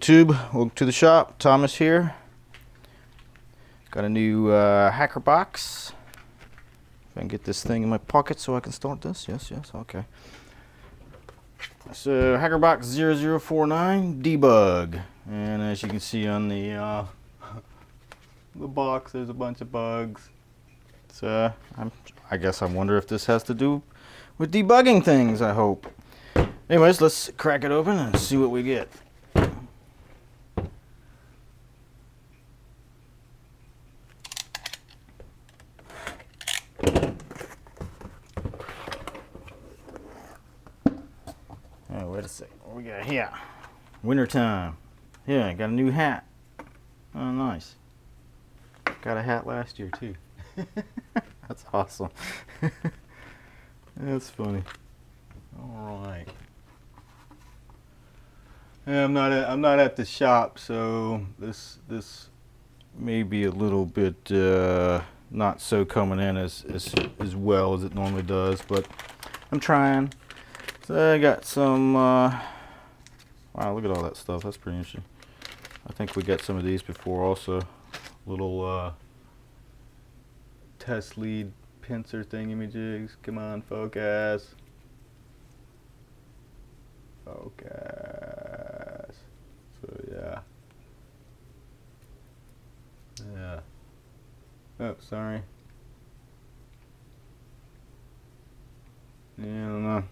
YouTube, welcome to the shop. Thomas here. Got a new HackerBox. If I can get this thing in my pocket so I can start this. Yes, okay. So HackerBox 0049 Debug, and as you can see on the box, there's a bunch of bugs. So I guess I wonder if this has to do with debugging things. I hope. Anyways, let's crack it open and see what we get. Oh, wait a second. What we got here? Wintertime. Yeah, I got a new hat. Oh, nice. Got a hat last year too. That's awesome. That's funny. All right. Yeah, I'm not at the shop, so this may be a little bit not so coming in as well as it normally does, but I'm trying. So I got some. Wow, look at all that stuff. That's pretty interesting. I think we got some of these before also. Little test lead pincer thingamajigs. Come on, focus. Focus. So yeah. Oh, sorry. Yeah, I don't know.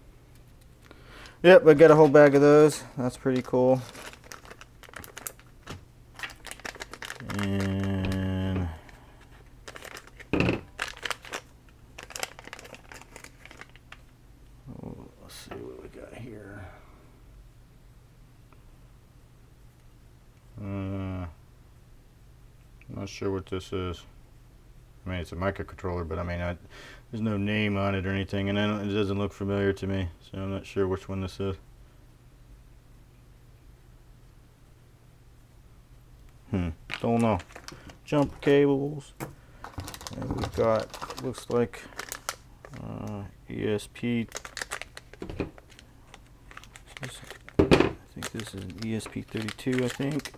Yep, I got a whole bag of those. That's pretty cool. And let's see what we got here. Not sure what this is. I mean, it's a microcontroller, but I mean, there's no name on it or anything, and it doesn't look familiar to me, so I'm not sure which one this is. Don't know. Jumper cables. And we've got, looks like ESP. I think this is an ESP32, I think.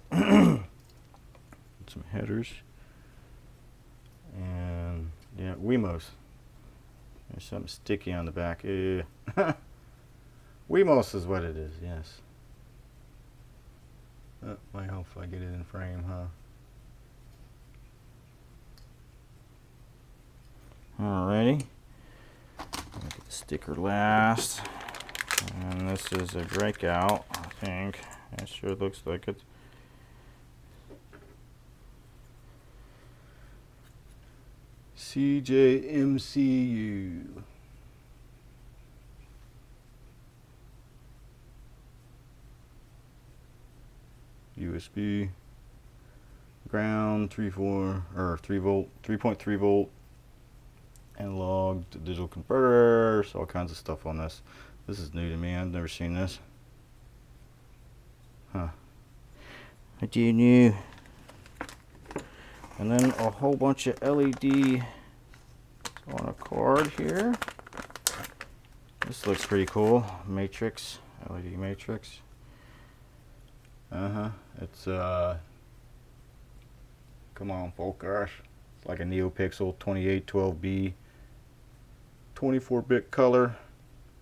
Some headers. And yeah, Wemos. There's something sticky on the back. Wemos is what it is, yes. Might help if I get it in frame, huh? Alrighty. Look at the sticker last. And this is a breakout, I think. It sure looks like it. CJMCU. USB, ground, 3 volt, 3.3 volt, analog to digital converters, all kinds of stuff on this. This is new to me. I've never seen this. Huh. I do new. And then a whole bunch of LED on a card here. This looks pretty cool. Matrix, LED matrix. It's come on, focus. It's like a NeoPixel 2812B, 24-bit color.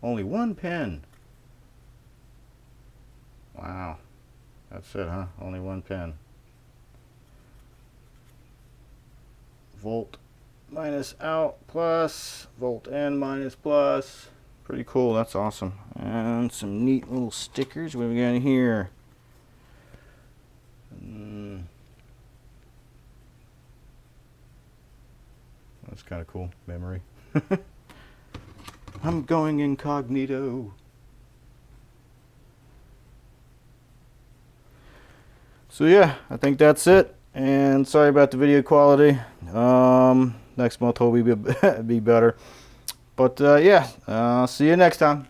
Only one pen. Wow, that's it, huh? Only one pen. Volt minus out plus, volt in minus plus. Pretty cool. That's awesome. And some neat little stickers. What do we got in here? That's kind of cool. Memory. I'm going incognito. So yeah, I think that's it. And sorry about the video quality. Next month will be better. But yeah, see you next time.